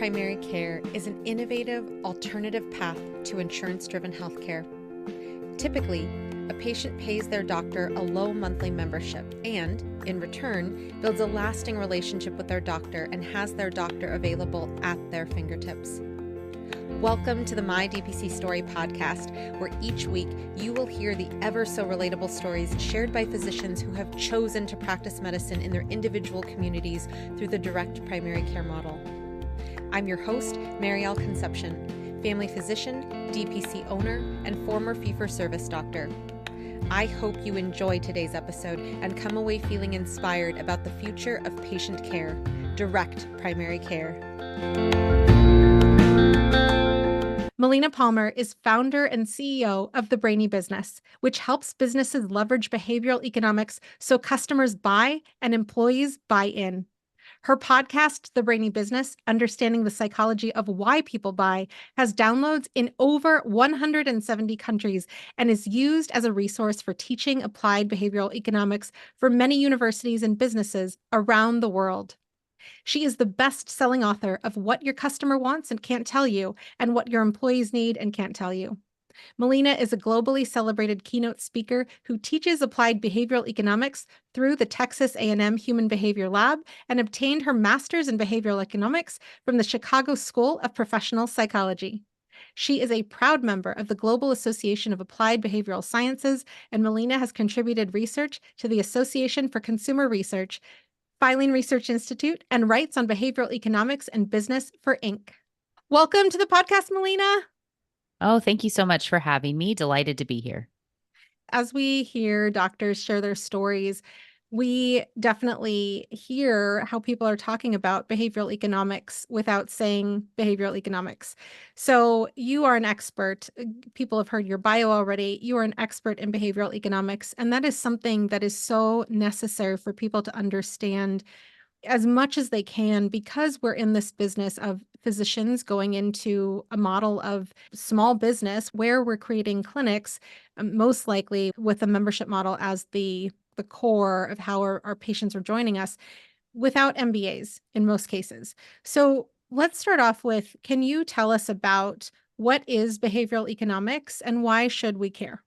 primary care is an innovative, alternative path to insurance-driven healthcare. Typically, a patient pays their doctor a low monthly membership and, in return, builds a lasting relationship with their doctor and has their doctor available at their fingertips. Welcome to the My DPC Story podcast, where each week you will hear the ever so relatable stories shared by physicians who have chosen to practice medicine in their individual communities through the direct primary care model. I'm your host, Maryal Concepcion, family physician, DPC owner, and former fee-for-service doctor. I hope you enjoy today's episode and come away feeling inspired about the future of patient care, direct primary care. Melina Palmer is founder and CEO of the Brainy Business, which helps businesses leverage behavioral economics so customers buy and employees buy in. Her podcast, The Brainy Business, Understanding the Psychology of Why People Buy, has downloads in over 170 countries and is used as a resource for teaching applied behavioral economics for many universities and businesses around the world. She is the best-selling author of What Your Customer Wants and Can't Tell You, and What Your Employees Need and Can't Tell You. Melina is a globally celebrated keynote speaker who teaches applied behavioral economics through the Texas A&M Human Behavior Lab and obtained her master's in behavioral economics from the Chicago School of Professional Psychology. She is a proud member of the Global Association of Applied Behavioral Sciences, and Melina has contributed research to the Association for Consumer Research, Filing Research Institute, and writes on behavioral economics and business for Inc. Welcome to the podcast, Melina. Oh, thank you so much for having me. Delighted to be here. As we hear doctors share their stories, we definitely hear how people are talking about behavioral economics without saying behavioral economics. So you are an expert. People have heard your bio already. You are an expert in behavioral economics, and that is something that is so necessary for people to understand as much as they can, because we're in this business of physicians going into a model of small business where we're creating clinics, most likely with a membership model as the core of how our patients are joining us, without MBAs in most cases. So let's start off with, can you tell us about what is behavioral economics and why should we care?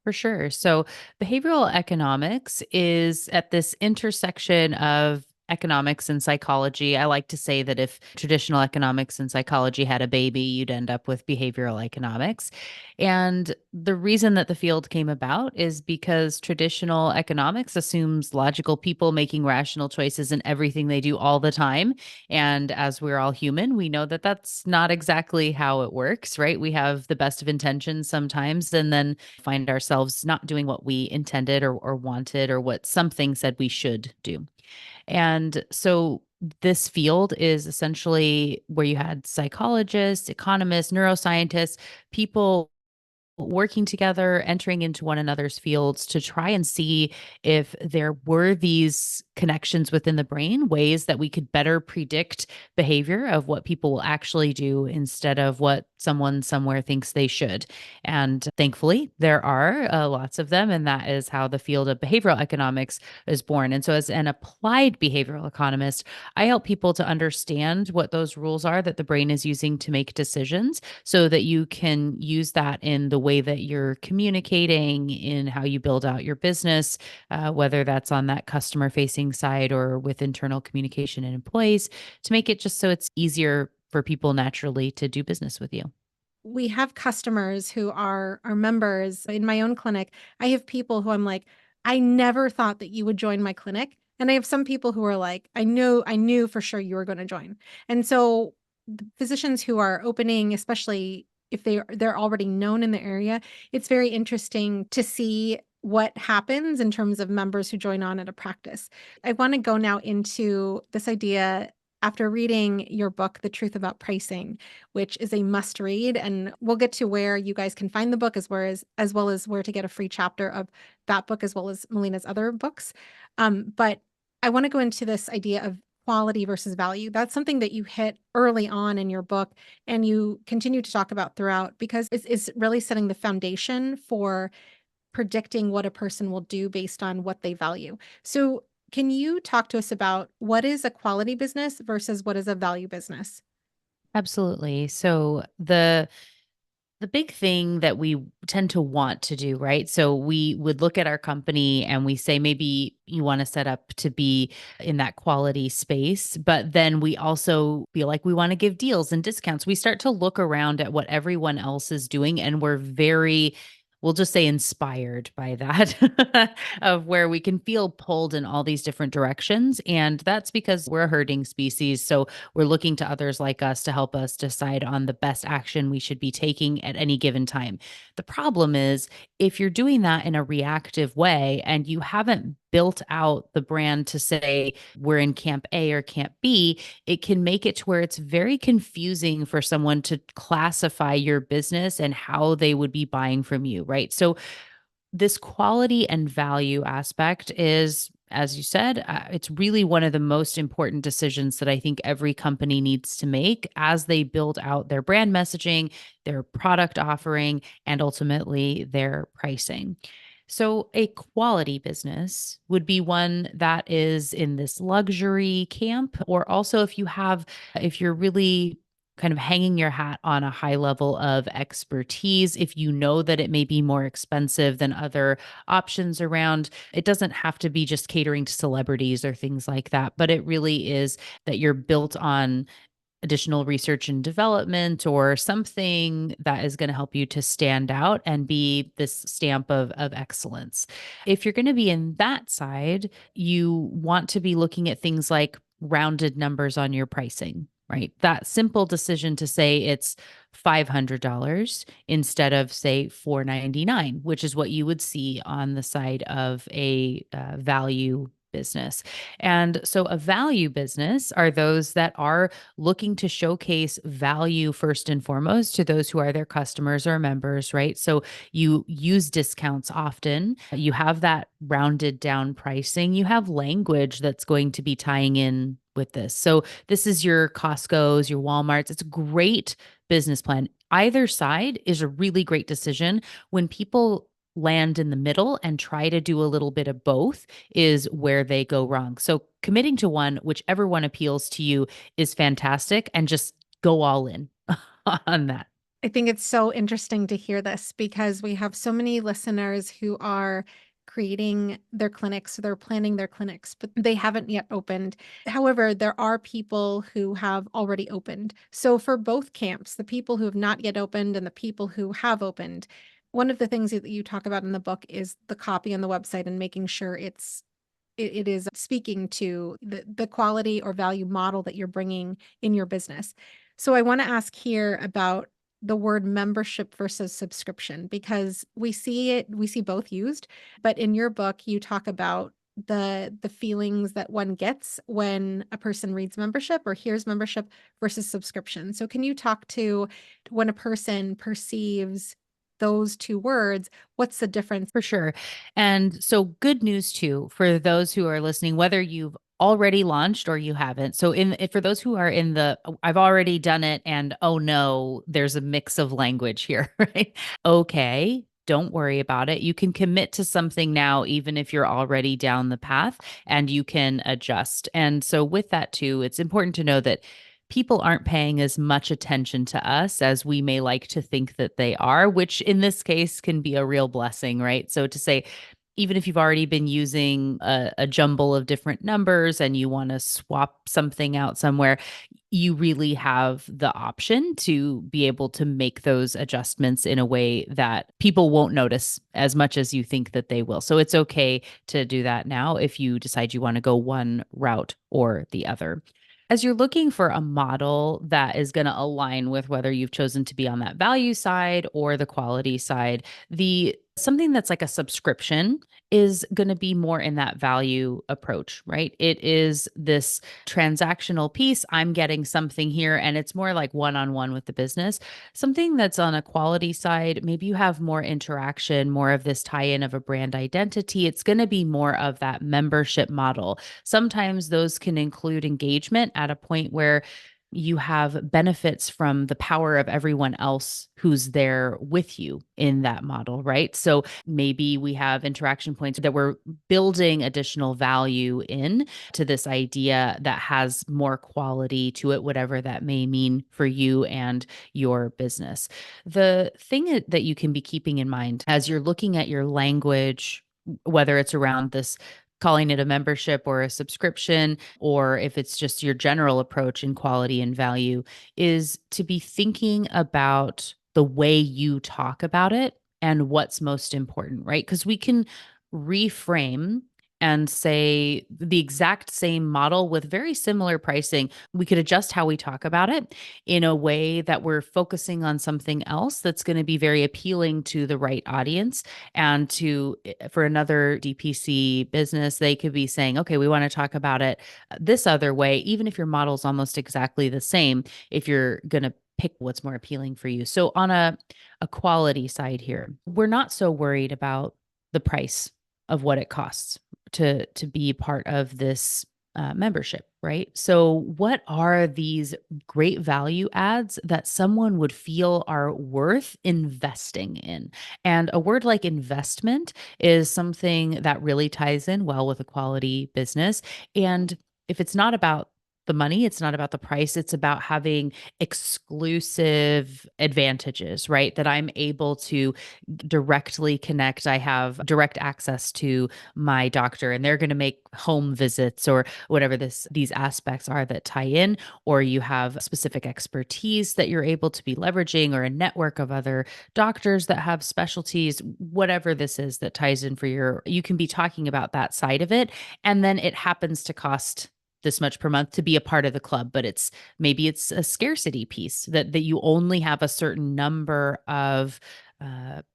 For sure. So, behavioral economics is at this intersection of economics and psychology. I like to say that if traditional economics and psychology had a baby, you'd end up with behavioral economics. And the reason that the field came about is because traditional economics assumes logical people making rational choices in everything they do all the time. And as we're all human, we know that that's not exactly how it works, right? We have the best of intentions sometimes and then find ourselves not doing what we intended or wanted or what something said we should do. And so this field is essentially where you had psychologists, economists, neuroscientists, people working together, entering into one another's fields to try and see if there were these connections within the brain, ways that we could better predict behavior of what people will actually do instead of what someone somewhere thinks they should. And thankfully, there are lots of them. And that is how the field of behavioral economics is born. And so, as an applied behavioral economist, I help people to understand what those rules are that the brain is using to make decisions so that you can use that in the way that you're communicating, in how you build out your business, whether that's on that customer facing side or with internal communication and employees, to make it just so it's easier for people naturally to do business with you. We have customers who are our members. In my own clinic, I have people who I'm like, I never thought that you would join my clinic. And I have some people who are like, I knew for sure you were going to join. And so the physicians who are opening, especially if they're already known in the area, it's very interesting to see what happens in terms of members who join on at a practice. I want to go now into this idea after reading your book, The Truth About Pricing, which is a must read. And we'll get to where you guys can find the book as well as where to get a free chapter of that book, as well as Melina's other books. But I want to go into this idea of quality versus value. That's something that you hit early on in your book and you continue to talk about throughout, because it's really setting the foundation for predicting what a person will do based on what they value. So can you talk to us about what is a quality business versus what is a value business? Absolutely. So the big thing that we tend to want to do, right? So we would look at our company and we say maybe you want to set up to be in that quality space, but then we also feel like we want to give deals and discounts. We start to look around at what everyone else is doing and we're very, we'll just say inspired by that of where we can feel pulled in all these different directions. And that's because we're a herding species. So we're looking to others like us to help us decide on the best action we should be taking at any given time. The problem is if you're doing that in a reactive way and you haven't built out the brand to say we're in camp A or camp B, it can make it to where it's very confusing for someone to classify your business and how they would be buying from you, right? So this quality and value aspect is, as you said, it's really one of the most important decisions that I think every company needs to make as they build out their brand messaging, their product offering, and ultimately their pricing. So, a quality business would be one that is in this luxury camp, or also if you're really kind of hanging your hat on a high level of expertise. If you know that it may be more expensive than other options around, it doesn't have to be just catering to celebrities or things like that, but it really is that you're built on additional research and development or something that is going to help you to stand out and be this stamp of excellence. If you're going to be in that side, you want to be looking at things like rounded numbers on your pricing, right? That simple decision to say it's $500 instead of say $499, which is what you would see on the side of a value business. And so a value business are those that are looking to showcase value first and foremost to those who are their customers or members, right? So you use discounts often, you have that rounded down pricing, you have language that's going to be tying in with this. So this is your Costco's, your Walmart's. It's a great business plan. Either side is a really great decision. When people land in the middle and try to do a little bit of both is where they go wrong. So committing to one, whichever one appeals to you, is fantastic, and just go all in on that. I think it's so interesting to hear this because we have so many listeners who are creating their clinics, they're planning their clinics, but they haven't yet opened. However, there are people who have already opened. So for both camps, the people who have not yet opened and the people who have opened, one of the things that you talk about in the book is the copy on the website and making sure it is speaking to the quality or value model that you're bringing in your business. So I want to ask here about the word membership versus subscription because we see both used, but in your book you talk about the feelings that one gets when a person reads membership or hears membership versus subscription. So can you talk to when a person perceives those two words, what's the difference? For sure. And so, good news too for those who are listening, whether you've already launched or you haven't. So, for those who are in the, "Oh, I've already done it, and oh no, there's a mix of language here," right? Okay. Don't worry about it. You can commit to something now, even if you're already down the path, and you can adjust. And so, with that, too, it's important to know that people aren't paying as much attention to us as we may like to think that they are, which in this case can be a real blessing, right? So to say, even if you've already been using a jumble of different numbers and you want to swap something out somewhere, you really have the option to be able to make those adjustments in a way that people won't notice as much as you think that they will. So it's okay to do that now if you decide you want to go one route or the other. As you're looking for a model that is going to align with whether you've chosen to be on that value side or the quality side, the something that's like a subscription is going to be more in that value approach, right? It is this transactional piece. I'm getting something here and it's more like one-on-one with the business. Something that's on a quality side, maybe you have more interaction, more of this tie-in of a brand identity. It's going to be more of that membership model. Sometimes those can include engagement at a point where you have benefits from the power of everyone else who's there with you in that model, right? So maybe we have interaction points that we're building additional value in to this idea that has more quality to it, whatever that may mean for you and your business. The thing that you can be keeping in mind as you're looking at your language, whether it's around this calling it a membership or a subscription, or if it's just your general approach in quality and value, is to be thinking about the way you talk about it and what's most important, right? Because we can reframe and say the exact same model with very similar pricing. We could adjust how we talk about it in a way that we're focusing on something else that's going to be very appealing to the right audience. And to for another DPC business, they could be saying, okay, we want to talk about it this other way, even if your model is almost exactly the same, if you're going to pick what's more appealing for you. So on a quality side here, we're not so worried about the price of what it costs to be part of this membership, right? So, what are these great value adds that someone would feel are worth investing in? And a word like investment is something that really ties in well with a quality business. And if it's not about the money, it's not about the price, it's about having exclusive advantages, right? That I'm able to directly connect. I have direct access to my doctor and they're going to make home visits or whatever these aspects are that tie in, or you have specific expertise that you're able to be leveraging, or a network of other doctors that have specialties, whatever this is that ties in for you can be talking about that side of it. And then it happens to cost this much per month to be a part of the club, but maybe it's a scarcity piece that you only have a certain number of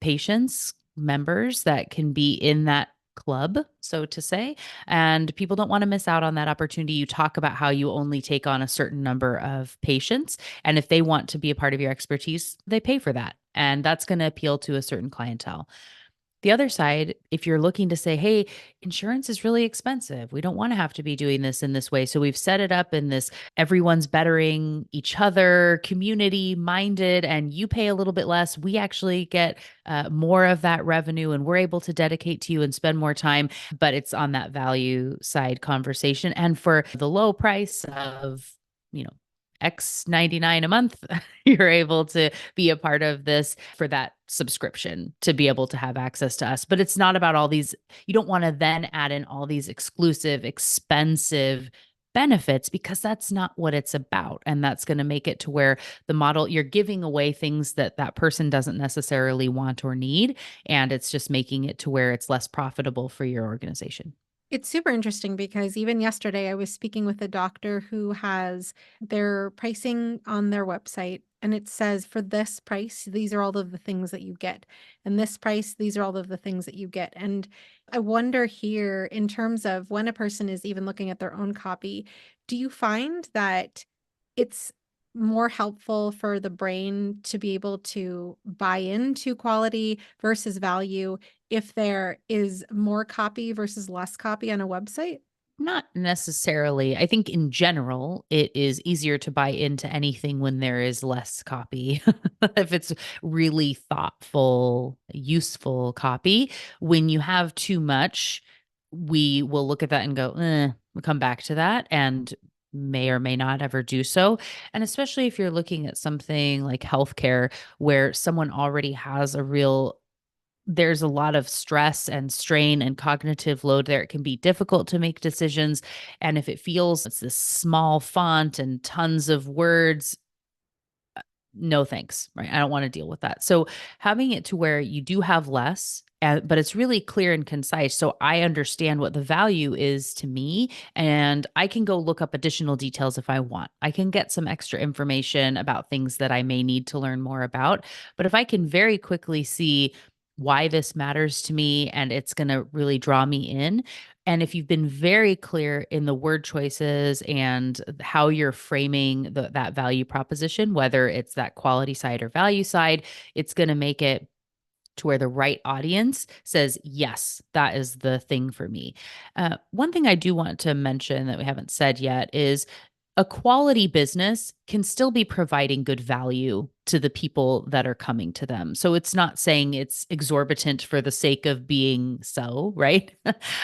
patients, members that can be in that club, so to say. And people don't want to miss out on that opportunity. You talk about how you only take on a certain number of patients. And if they want to be a part of your expertise, they pay for that. And that's going to appeal to a certain clientele. The other side, if you're looking to say, hey, insurance is really expensive. We don't want to have to be doing this in this way. So we've set it up in this everyone's bettering each other, community minded, and you pay a little bit less. We actually get more of that revenue and we're able to dedicate to you and spend more time. But it's on that value side conversation. And for the low price of, you know, X 99 a month, you're able to be a part of this for that subscription to be able to have access to us. But it's not about all these, you don't want to then add in all these exclusive, expensive benefits because that's not what it's about. And that's going to make it to where the model, you're giving away things that that person doesn't necessarily want or need. And it's just making it to where it's less profitable for your organization. It's super interesting because even yesterday I was speaking with a doctor who has their pricing on their website and it says for this price, these are all of the things that you get. And this price, these are all of the things that you get. And I wonder here, in terms of when a person is even looking at their own copy, do you find that it's more helpful for the brain to be able to buy into quality versus value if there is more copy versus less copy on a website? Not necessarily. I think in general, it is easier to buy into anything when there is less copy. If it's really thoughtful, useful copy, when you have too much, we will look at that and go, we'll come back to that and may or may not ever do so. And especially if you're looking at something like healthcare, where someone already has a real there's a lot of stress and strain and cognitive load there. It can be difficult to make decisions. And if it feels it's this small font and tons of words, no thanks, right? I don't want to deal with that. So having it to where you do have less, but it's really clear and concise. So I understand what the value is to me, and I can go look up additional details if I want. I can get some extra information about things that I may need to learn more about. But if I can very quickly see why this matters to me and it's going to really draw me in, and if you've been very clear in the word choices and how you're framing that value proposition, whether it's that quality side or value side, it's going to make it to where the right audience says, yes, that is the thing for me. One thing I do want to mention that we haven't said yet is a quality business can still be providing good value to the people that are coming to them. So it's not saying it's exorbitant for the sake of being so, right?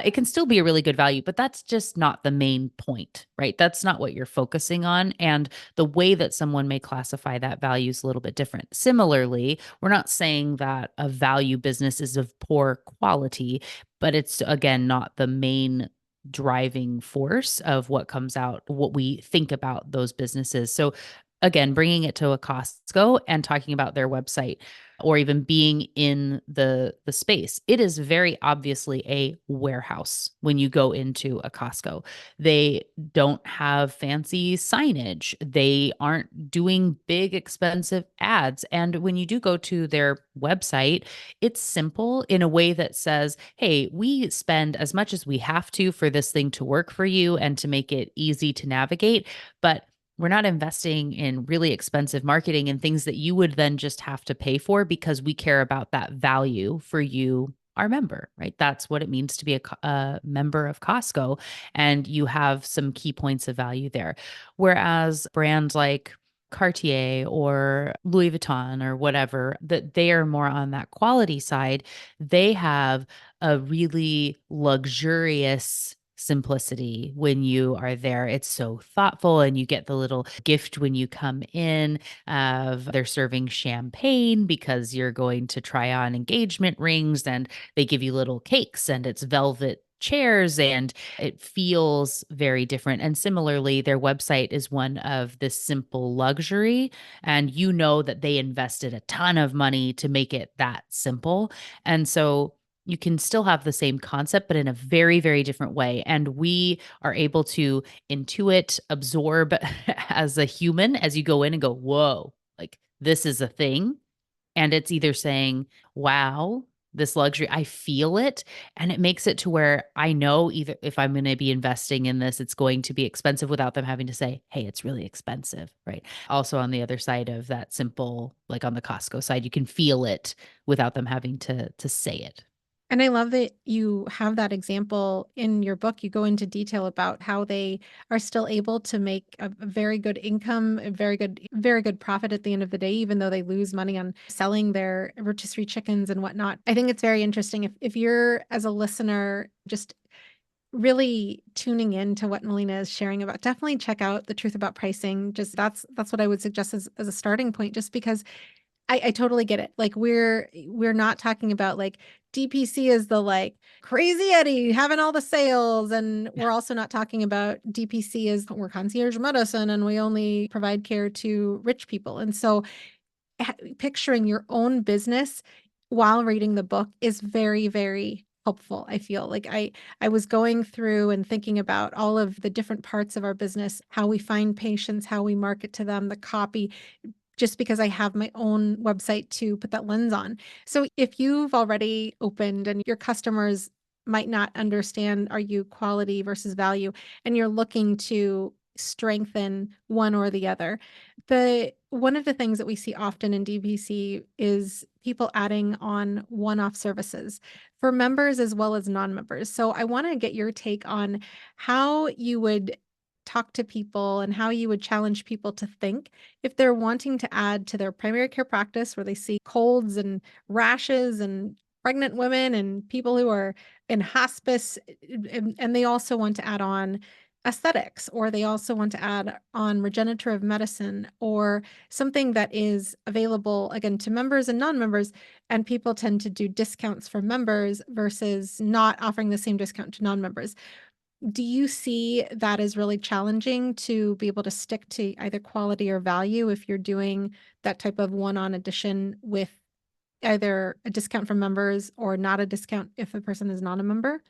It can still be a really good value, but that's just not the main point, right? That's not what you're focusing on. And the way that someone may classify that value is a little bit different. Similarly, we're not saying that a value business is of poor quality, but it's again not the main driving force of what comes out, what we think about those businesses. So, again, bringing it to a Costco and talking about their website or even being in the space, it is very obviously a warehouse when you go into a Costco. They don't have fancy signage. They aren't doing big expensive ads. And when you do go to their website, it's simple in a way that says, hey, we spend as much as we have to for this thing to work for you and to make it easy to navigate. But we're not investing in really expensive marketing and things that you would then just have to pay for because we care about that value for you, our member, right? That's what it means to be a member of Costco. And you have some key points of value there. Whereas brands like Cartier or Louis Vuitton or whatever, that they are more on that quality side. They have a really luxurious simplicity when you are there. It's so thoughtful, and you get the little gift when you come in of they're serving champagne because you're going to try on engagement rings, and they give you little cakes, and it's velvet chairs, and it feels very different. And similarly, their website is one of this simple luxury, and you know that they invested a ton of money to make it that simple. And so you can still have the same concept, but in a very, very different way. And we are able to intuit, absorb as a human as you go in and go, whoa, like this is a thing. And it's either saying, wow, this luxury, I feel it. And it makes it to where I know either if I'm going to be investing in this, it's going to be expensive without them having to say, hey, it's really expensive. Right. Also, on the other side of that simple, like on the Costco side, you can feel it without them having to say it. And I love that you have that example in your book. You go into detail about how they are still able to make a very good income, a very good profit at the end of the day, even though they lose money on selling their rotisserie chickens and whatnot. I think it's very interesting. If you're, as a listener, just really tuning in to what Melina is sharing about, definitely check out The Truth About Pricing. Just that's what I would suggest as a starting point, just because I totally get it. Like we're not talking about like DPC is the like crazy Eddie having all the sales. And we're also not talking about DPC as we're concierge medicine and we only provide care to rich people. And so picturing your own business while reading the book is very, very helpful. I feel like I was going through and thinking about all of the different parts of our business, how we find patients, how we market to them, the copy, just because I have my own website to put that lens on. So if you've already opened and your customers might not understand, are you quality versus value, and you're looking to strengthen one or the other, the one of the things that we see often in DPC is people adding on one-off services for members as well as non-members. So I want to get your take on how you would talk to people and how you would challenge people to think if they're wanting to add to their primary care practice where they see colds and rashes and pregnant women and people who are in hospice, and they also want to add on aesthetics, or they also want to add on regenerative medicine or something that is available again to members and non-members, and people tend to do discounts for members versus not offering the same discount to non-members. Do you see that as really challenging to be able to stick to either quality or value if you're doing that type of one-on addition with either a discount for members or not a discount if a person is not a member?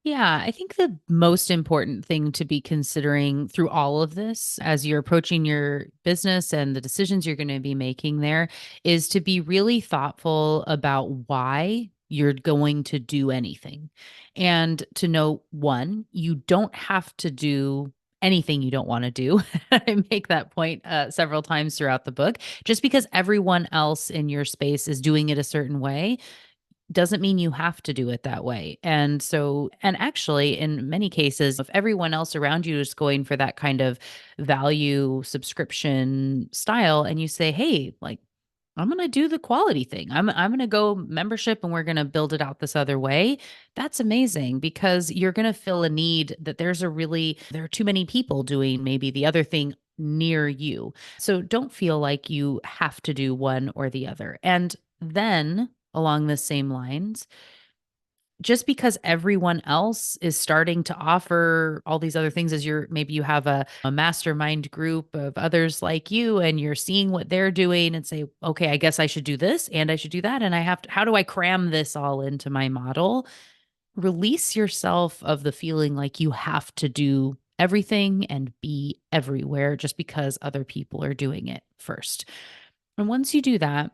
Yeah, I think the most important thing to be considering through all of this as you're approaching your business and the decisions you're going to be making there is to be really thoughtful about why you're going to do anything. And to know, one, you don't have to do anything you don't want to do. I make that point several times throughout the book. Just because everyone else in your space is doing it a certain way, doesn't mean you have to do it that way. And so, and actually, in many cases, if everyone else around you is going for that kind of value subscription style, and you say, hey, like, I'm going to do the quality thing. I'm going to go membership and we're going to build it out this other way. That's amazing because you're going to fill a need that there are too many people doing maybe the other thing near you. So don't feel like you have to do one or the other. And then along the same lines, just because everyone else is starting to offer all these other things, as maybe you have a mastermind group of others like you and you're seeing what they're doing and say, okay, I guess I should do this and I should do that. And how do I cram this all into my model? Release yourself of the feeling like you have to do everything and be everywhere just because other people are doing it first. And once you do that,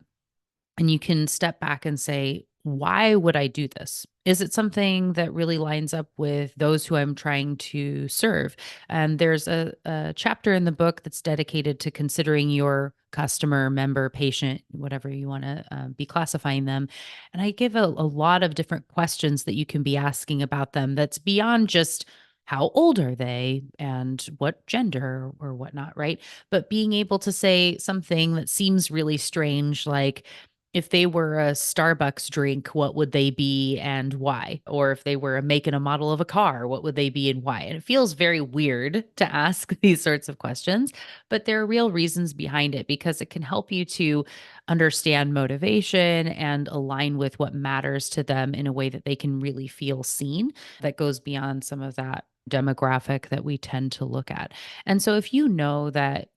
and you can step back and say, why would I do this? Is it something that really lines up with those who I'm trying to serve? And there's a chapter in the book that's dedicated to considering your customer, member, patient, whatever you want to be classifying them. And I give a lot of different questions that you can be asking about them that's beyond just how old are they and what gender or whatnot, right? But being able to say something that seems really strange, like, if they were a Starbucks drink, what would they be and why? Or if they were a make and a model of a car, what would they be and why? And it feels very weird to ask these sorts of questions, but there are real reasons behind it because it can help you to understand motivation and align with what matters to them in a way that they can really feel seen, that goes beyond some of that demographic that we tend to look at. And so if you know that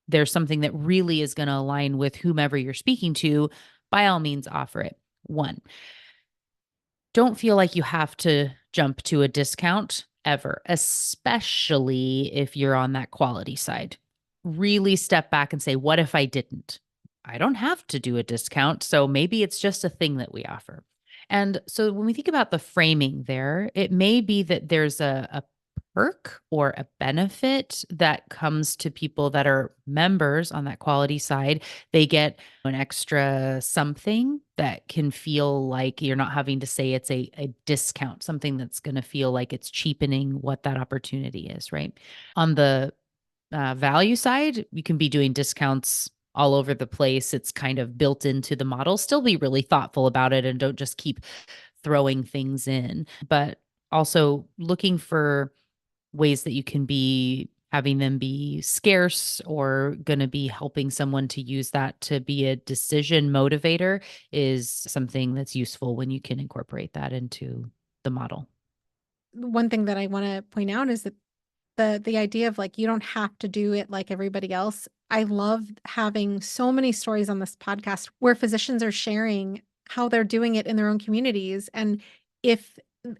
there's something that really is going to align with whomever you're speaking to, by all means, offer it. One, don't feel like you have to jump to a discount ever, especially if you're on that quality side. Really step back and say, what if I didn't? I don't have to do a discount. So maybe it's just a thing that we offer. And so when we think about the framing there, it may be that there's a perk or a benefit that comes to people that are members on that quality side. They get an extra something that can feel like you're not having to say it's a discount, something that's going to feel like it's cheapening what that opportunity is, right? On the value side, you can be doing discounts all over the place. It's kind of built into the model. Still be really thoughtful about it and don't just keep throwing things in, but also looking for ways that you can be having them be scarce or going to be helping someone to use that to be a decision motivator is something that's useful when you can incorporate that into the model. One thing that I want to point out is that the idea of like you don't have to do it like everybody else. I love having so many stories on this podcast where physicians are sharing how they're doing it in their own communities. And if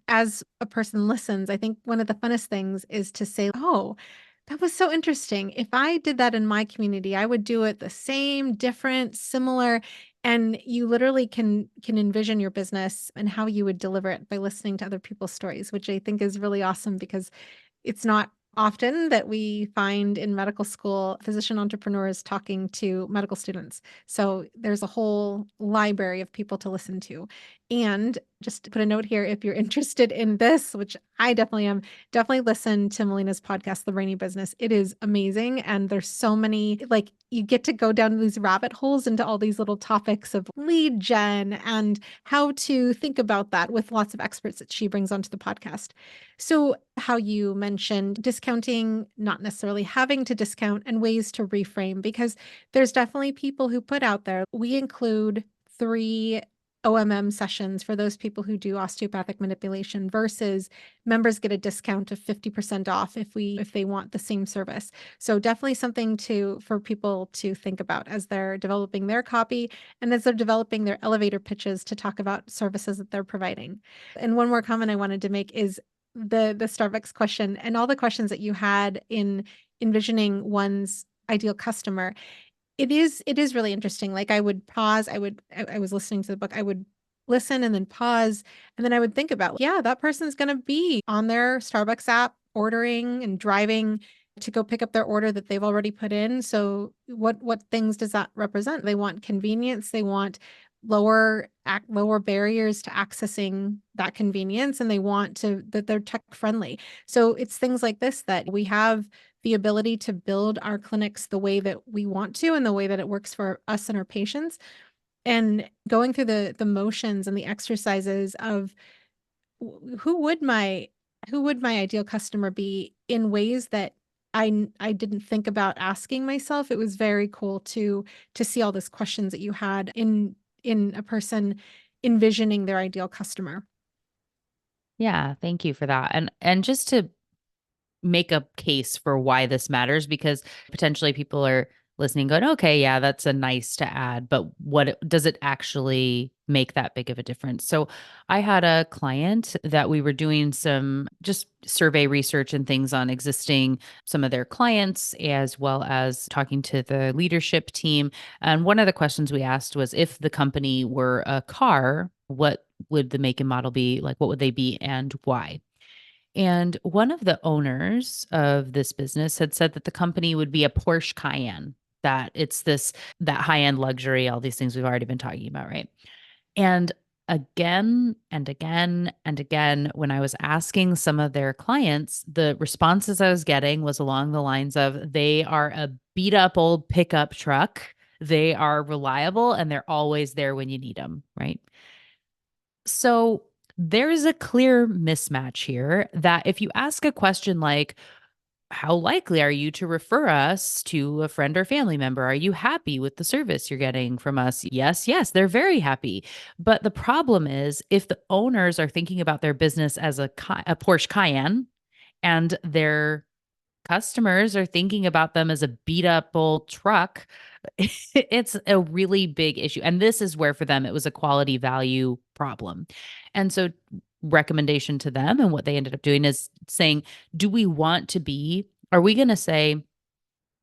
as a person listens, I think one of the funnest things is to say, "Oh, that was so interesting. If I did that in my community, I would do it the same, different, similar." And you literally can envision your business and how you would deliver it by listening to other people's stories, which I think is really awesome because it's not often that we find in medical school physician entrepreneurs talking to medical students. So there's a whole library of people to listen to. And just to put a note here, if you're interested in this, which I definitely am, definitely listen to Melina's podcast, The Brainy Business. It is amazing. And there's so many, like, you get to go down these rabbit holes into all these little topics of lead gen and how to think about that with lots of experts that she brings onto the podcast. So, how you mentioned discounting, not necessarily having to discount, and ways to reframe, because there's definitely people who put out there, we include 3 OMM sessions for those people who do osteopathic manipulation versus members get a discount of 50% off if they want the same service. So definitely something for people to think about as they're developing their copy and as they're developing their elevator pitches to talk about services that they're providing. And one more comment I wanted to make is the Starbucks question and all the questions that you had in envisioning one's ideal customer. It is really interesting. Like I would pause, I was listening to the book, I would listen and then pause, and then I would think about, yeah, that person's gonna be on their Starbucks app ordering and driving to go pick up their order that they've already put in. So what things does that represent? They want convenience, they want lower barriers to accessing that convenience, and they want to that they're tech friendly. So it's things like this that we have the ability to build our clinics the way that we want to and the way that it works for us and our patients, and going through the motions and the exercises of who would my ideal customer be in ways that I didn't think about asking myself. It was very cool to see all these questions that you had in a person envisioning their ideal customer. Yeah, thank you for that. And just to make a case for why this matters, because potentially people are listening going, okay, yeah, that's a nice to add, but does it actually make that big of a difference? So I had a client that we were doing some just survey research and things on existing some of their clients, as well as talking to the leadership team. And one of the questions we asked was, if the company were a car, what would the make and model be? Like, what would they be and why? And one of the owners of this business had said that the company would be a Porsche Cayenne, that it's that high-end luxury, all these things we've already been talking about, right? And again and again and again, when I was asking some of their clients, the responses I was getting was along the lines of, they are a beat up old pickup truck. They are reliable and they're always there when you need them, right? So there's a clear mismatch here, that if you ask a question like, how likely are you to refer us to a friend or family member? Are you happy with the service you're getting from us? Yes, yes, they're very happy. But the problem is, if the owners are thinking about their business as a Porsche Cayenne, and their customers are thinking about them as a beat up old truck, it's a really big issue. And this is where for them it was a quality value problem. And so, recommendation to them and what they ended up doing is saying, are we going to say,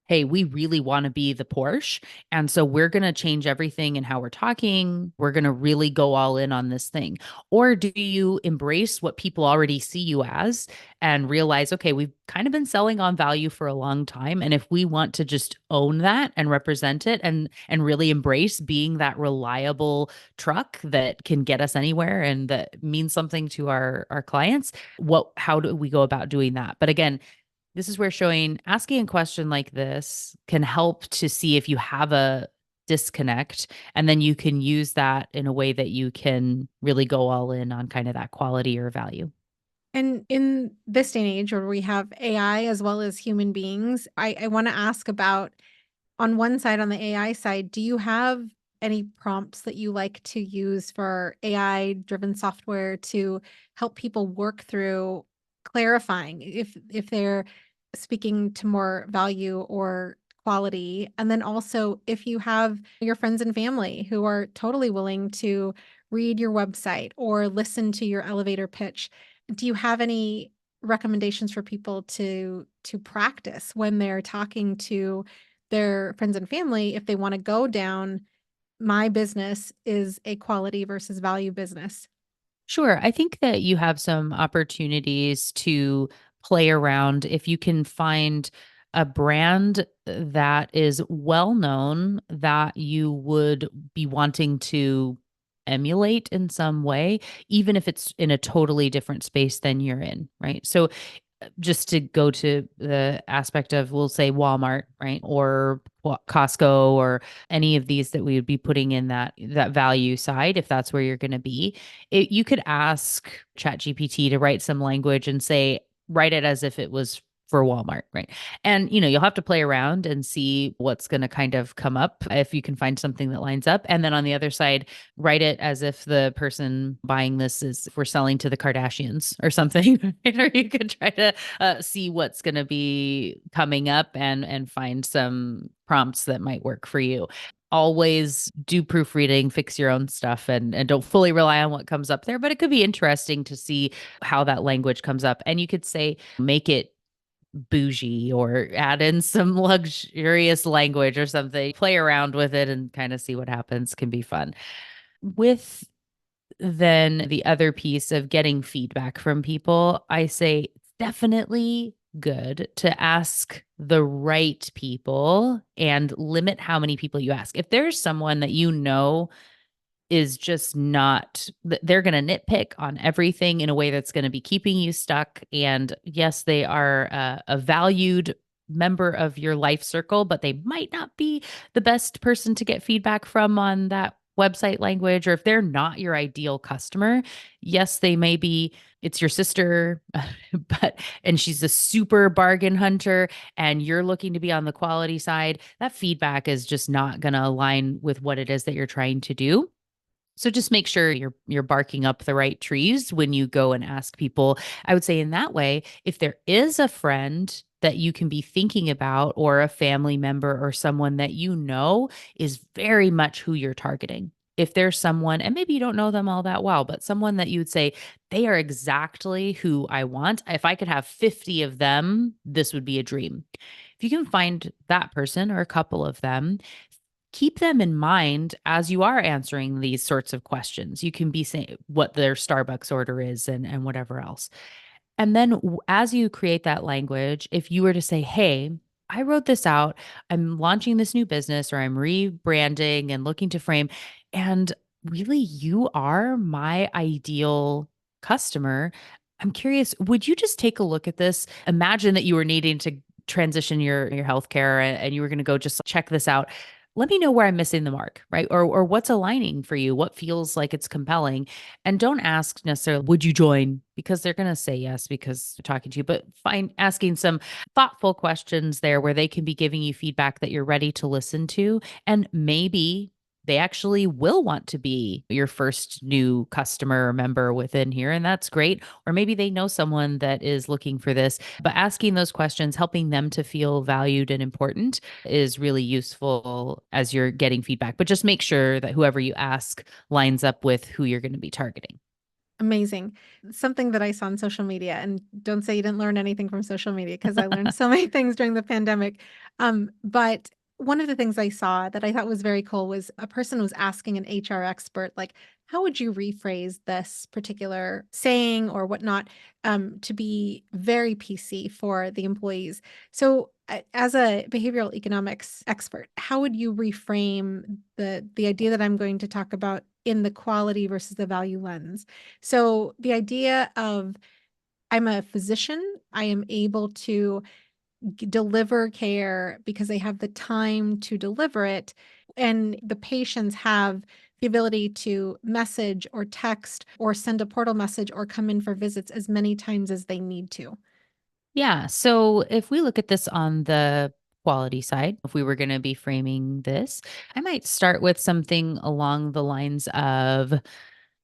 hey, we really want to be the Porsche. And so we're going to change everything in how we're talking. We're going to really go all in on this thing. Or do you embrace what people already see you as and realize, okay, we've kind of been selling on value for a long time. And if we want to just own that and represent it and really embrace being that reliable truck that can get us anywhere and that means something to our clients, how do we go about doing that? But again, this is where asking a question like this can help to see if you have a disconnect. And then you can use that in a way that you can really go all in on kind of that quality or value. And in this day and age where we have AI as well as human beings, I want to ask about, on one side, on the AI side, do you have any prompts that you like to use for AI driven software to help people work through clarifying if they're speaking to more value or quality? And then also, if you have your friends and family who are totally willing to read your website or listen to your elevator pitch, do you have any recommendations for people to practice when they're talking to their friends and family, if they want to go down, my business is a quality versus value business? Sure. I think that you have some opportunities to play around if you can find a brand that is well known, that you would be wanting to emulate in some way, even if it's in a totally different space than you're in, right? So just to go to the aspect of, we'll say Walmart, right? Or Costco, or any of these that we would be putting in that value side, if that's where you're going to be. You could ask ChatGPT to write some language and say, write it as if it was for Walmart, right? And you'll have to play around and see what's going to kind of come up, if you can find something that lines up. And then on the other side, write it as if the person buying this is, if we're selling to the Kardashians or something, right? Or you could try to see what's going to be coming up and find some prompts that might work for you. Always do proofreading, fix your own stuff, and don't fully rely on what comes up there. But it could be interesting to see how that language comes up. And you could say, make it bougie, or add in some luxurious language or something, play around with it and kind of see what happens. Can be fun. With then the other piece of getting feedback from people, I say it's definitely good to ask the right people and limit how many people you ask. If there's someone that is just not, they're going to nitpick on everything in a way that's going to be keeping you stuck. And yes, they are a valued member of your life circle, but they might not be the best person to get feedback from on that website language. Or if they're not your ideal customer, yes, they may be, it's your sister, but, and she's a super bargain hunter and you're looking to be on the quality side, that feedback is just not going to align with what it is that you're trying to do. So just make sure you're barking up the right trees when you go and ask people. I would say in that way, if there is a friend that you can be thinking about or a family member or someone that you know is very much who you're targeting. If there's someone, and maybe you don't know them all that well, but someone that you would say, they are exactly who I want. If I could have 50 of them, this would be a dream. If you can find that person or a couple of them, keep them in mind as you are answering these sorts of questions. You can be saying what their Starbucks order is and whatever else. And then as you create that language, if you were to say, hey, I wrote this out, I'm launching this new business or I'm rebranding and looking to frame, and really you are my ideal customer. I'm curious, would you just take a look at this? Imagine that you were needing to transition your healthcare and you were going to go just check this out. Let me know where I'm missing the mark, right? Or what's aligning for you, what feels like it's compelling. And don't ask necessarily, would you join? Because they're going to say yes because they're talking to you, but find asking some thoughtful questions there where they can be giving you feedback that you're ready to listen to. And maybe they actually will want to be your first new customer or member within here. And that's great. Or maybe they know someone that is looking for this, but asking those questions, helping them to feel valued and important is really useful as you're getting feedback. But just make sure that whoever you ask lines up with who you're going to be targeting. Amazing. Something that I saw on social media, and don't say you didn't learn anything from social media because I learned so many things during the pandemic. But one of the things I saw that I thought was very cool was a person was asking an HR expert, like, how would you rephrase this particular saying or whatnot, to be very PC for the employees? So, as a behavioral economics expert, how would you reframe the idea that I'm going to talk about in the quality versus the value lens? So the idea of I'm a physician, I am able to deliver care because I have the time to deliver it. And the patients have the ability to message or text or send a portal message or come in for visits as many times as they need to. Yeah. So if we look at this on the quality side, if we were going to be framing this, I might start with something along the lines of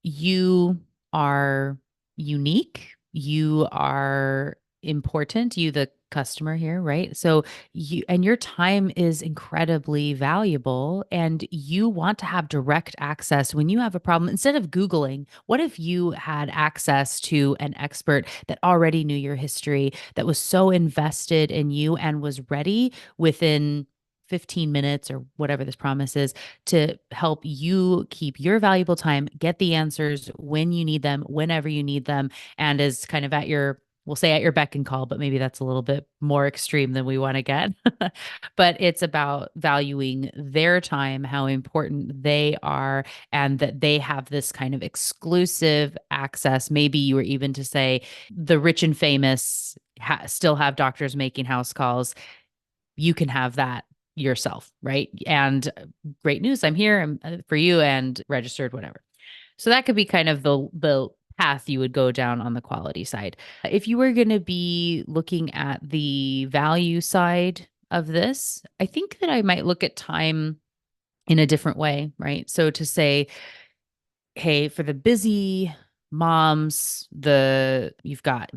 you are unique, you are important, you the customer here, right? So you and your time is incredibly valuable and you want to have direct access when you have a problem. Instead of googling, what if you had access to an expert that already knew your history, that was so invested in you and was ready within 15 minutes or whatever this promise is to help you keep your valuable time, get the answers when you need them, whenever you need them, and is kind of at your, we'll say at your beck and call, but maybe that's a little bit more extreme than we want to get. But it's about valuing their time, how important they are, and that they have this kind of exclusive access. Maybe you were even to say the rich and famous still have doctors making house calls. You can have that yourself, right? And great news, I'm here for you and registered, whatever. So that could be kind of the path you would go down on the quality side. If you were going to be looking at the value side of this, I think that I might look at time in a different way, right? So to say, hey, for the busy moms, you're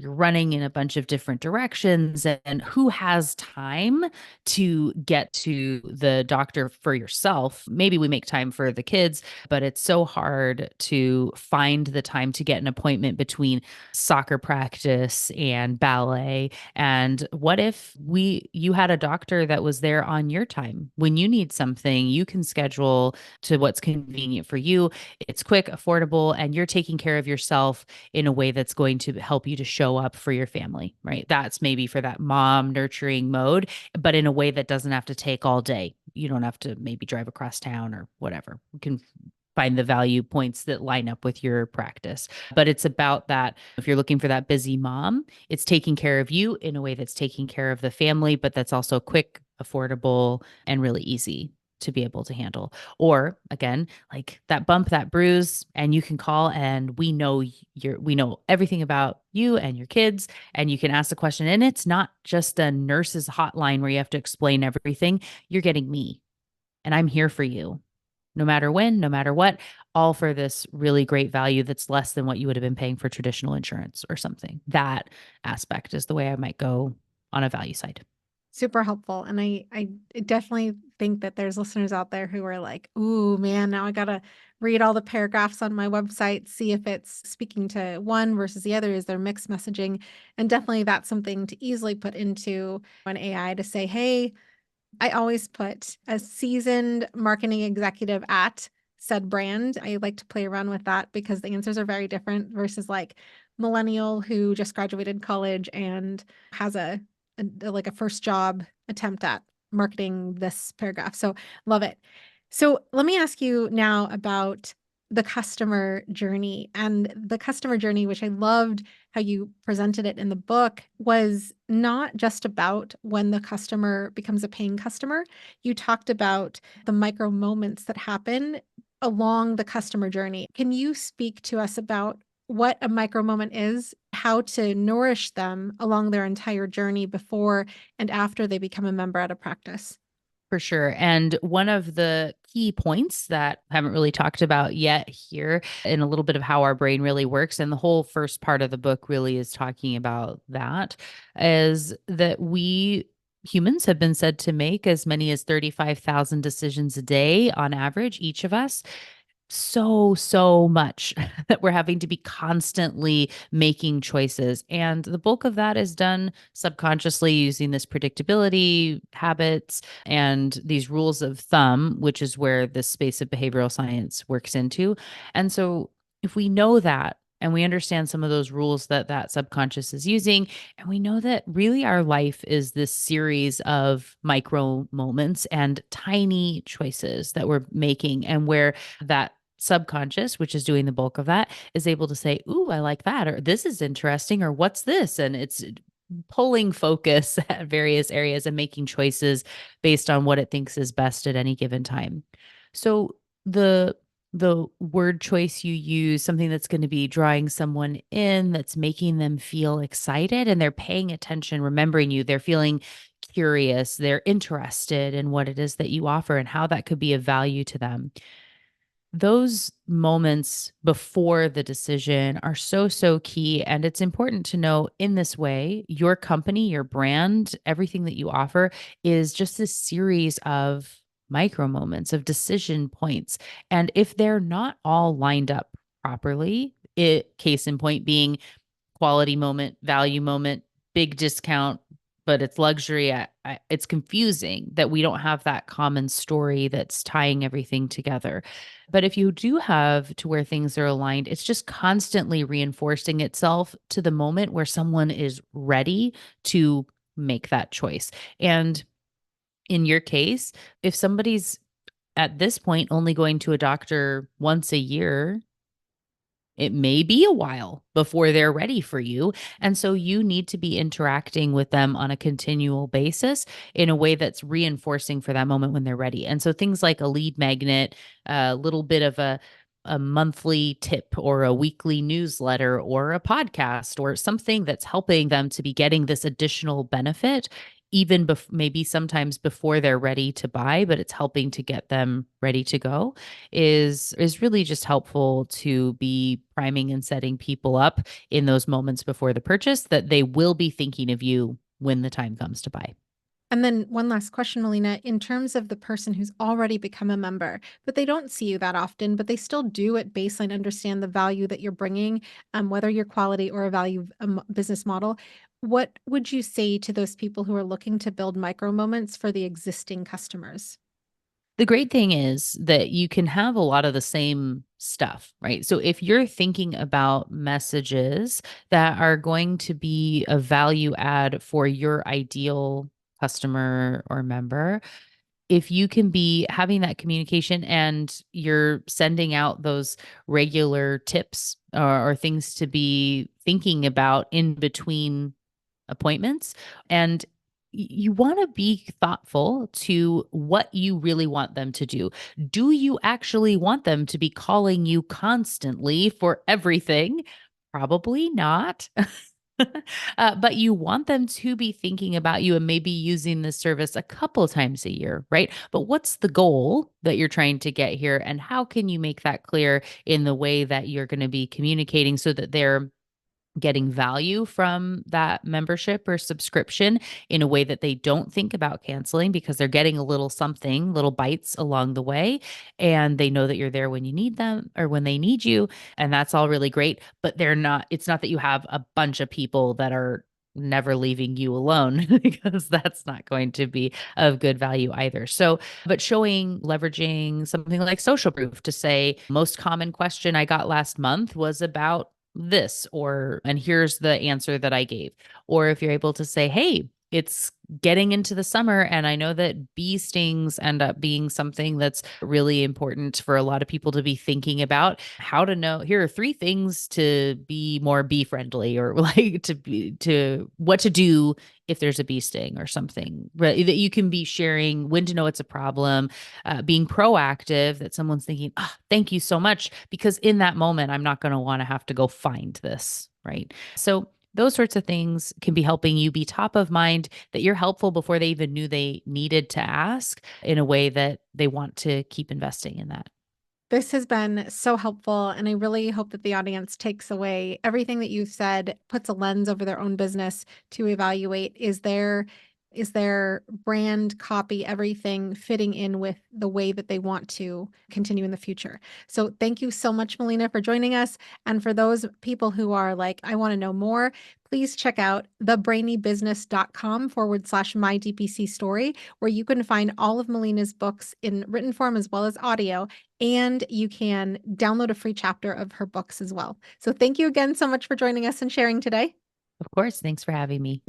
running in a bunch of different directions, and who has time to get to the doctor for yourself? Maybe we make time for the kids, but it's so hard to find the time to get an appointment between soccer practice and ballet. And what if you had a doctor that was there on your time? When you need something, you can schedule to what's convenient for you. It's quick, affordable, and you're taking care of yourself in a way that's going to help you to show up for your family, right? That's maybe for that mom nurturing mode, but in a way that doesn't have to take all day. You don't have to maybe drive across town or whatever. You can find the value points that line up with your practice. But it's about that. If you're looking for that busy mom, it's taking care of you in a way that's taking care of the family, but that's also quick, affordable, and really easy to be able to handle. Or again, like that bump, that bruise, and you can call and we know everything about you and your kids, and you can ask the question. And it's not just a nurse's hotline where you have to explain everything. You're getting me, and I'm here for you no matter when, no matter what, all for this really great value that's less than what you would have been paying for traditional insurance or something. That aspect is the way I might go on a value side. Super helpful. And I definitely think that there's listeners out there who are like, ooh, man, now I gotta read all the paragraphs on my website, see if it's speaking to one versus the other. Is there mixed messaging? And definitely that's something to easily put into an AI to say, hey, I always put a seasoned marketing executive at said brand. I like to play around with that because the answers are very different versus like millennial who just graduated college and has like a first job attempt at marketing this paragraph. So love it. So let me ask you now about the customer journey, and the customer journey, which I loved how you presented it in the book, was not just about when the customer becomes a paying customer. You talked about the micro moments that happen along the customer journey. Can you speak to us about what a micro moment is, how to nourish them along their entire journey before and after they become a member at a practice? For sure. And one of the key points that I haven't really talked about yet here, and a little bit of how our brain really works, and the whole first part of the book really is talking about that, is that we humans have been said to make as many as 35,000 decisions a day on average, each of us. So much that we're having to be constantly making choices. And the bulk of that is done subconsciously using this predictability habits and these rules of thumb, which is where the space of behavioral science works into. And so if we know that, and we understand some of those rules that that subconscious is using, and we know that really our life is this series of micro moments and tiny choices that we're making, and where that subconscious, which is doing the bulk of that, is able to say, ooh, I like that, or this is interesting, or what's this? And it's pulling focus at various areas and making choices based on what it thinks is best at any given time. So the word choice you use, something that's going to be drawing someone in, that's making them feel excited and they're paying attention, remembering you, they're feeling curious, they're interested in what it is that you offer and how that could be of value to them. Those moments before the decision are so key. And it's important to know in this way, your company, your brand, everything that you offer is just a series of micro moments of decision points. And if they're not all lined up properly, case in point being quality moment, value moment, big discount, but it's luxury. It's confusing that we don't have that common story that's tying everything together. But if you do have to where things are aligned, it's just constantly reinforcing itself to the moment where someone is ready to make that choice. And in your case, if somebody's at this point only going to a doctor once a year, it may be a while before they're ready for you. And so you need to be interacting with them on a continual basis in a way that's reinforcing for that moment when they're ready. And so things like a lead magnet, a little bit of a monthly tip or a weekly newsletter or a podcast or something that's helping them to be getting this additional benefit even maybe sometimes before they're ready to buy, but it's helping to get them ready to go, is really just helpful to be priming and setting people up in those moments before the purchase that they will be thinking of you when the time comes to buy. And then one last question, Melina, in terms of the person who's already become a member, but they don't see you that often, but they still do at baseline understand the value that you're bringing, whether you're quality or a value business model. What would you say to those people who are looking to build micro moments for the existing customers? The great thing is that you can have a lot of the same stuff, right? So if you're thinking about messages that are going to be a value add for your ideal customer or member, if you can be having that communication and you're sending out those regular tips or things to be thinking about in between appointments, and you want to be thoughtful to what you really want them to do. Do you actually want them to be calling you constantly for everything? Probably not. But you want them to be thinking about you and maybe using this service a couple times a year, right? But what's the goal that you're trying to get here? And how can you make that clear in the way that you're going to be communicating so that they're getting value from that membership or subscription in a way that they don't think about canceling because they're getting a little something, little bites along the way, and they know that you're there when you need them or when they need you, and that's all really great, but it's not that you have a bunch of people that are never leaving you alone because that's not going to be of good value either. So, but leveraging something like social proof to say, most common question I got last month was about this, and here's the answer that I gave. Or if you're able to say, hey, it's getting into the summer, and I know that bee stings end up being something that's really important for a lot of people to be thinking about. How to know, here are 3 things to be more bee friendly, or like to what to do if there's a bee sting or something, right? That you can be sharing, when to know it's a problem, being proactive, that someone's thinking, thank you so much, because in that moment, I'm not going to want to have to go find this, right? So those sorts of things can be helping you be top of mind, that you're helpful before they even knew they needed to ask, in a way that they want to keep investing in that. This has been so helpful, and I really hope that the audience takes away everything that you've said, puts a lens over their own business to evaluate, is their brand, copy, everything fitting in with the way that they want to continue in the future. So thank you so much, Melina, for joining us. And for those people who are like, I want to know more, please check out thebrainybusiness.com/my DPC story, where you can find all of Melina's books in written form as well as audio, and you can download a free chapter of her books as well. So thank you again so much for joining us and sharing today. Of course. Thanks for having me.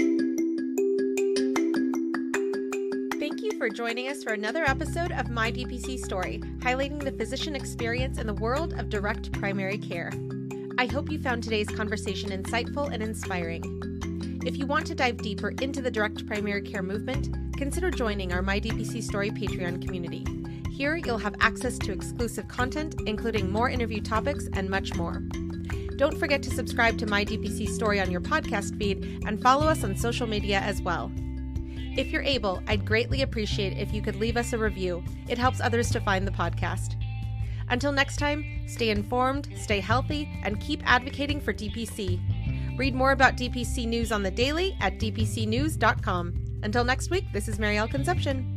Thank you for joining us for another episode of My DPC Story, highlighting the physician experience in the world of direct primary care. I hope you found today's conversation insightful and inspiring. If you want to dive deeper into the direct primary care movement, consider joining our My DPC Story Patreon community. Here, you'll have access to exclusive content, including more interview topics and much more. Don't forget to subscribe to My DPC Story on your podcast feed and follow us on social media as well. If you're able, I'd greatly appreciate if you could leave us a review. It helps others to find the podcast. Until next time, stay informed, stay healthy, and keep advocating for DPC. Read more about DPC news on the daily at dpcnews.com. Until next week, this is Maryal Concepcion.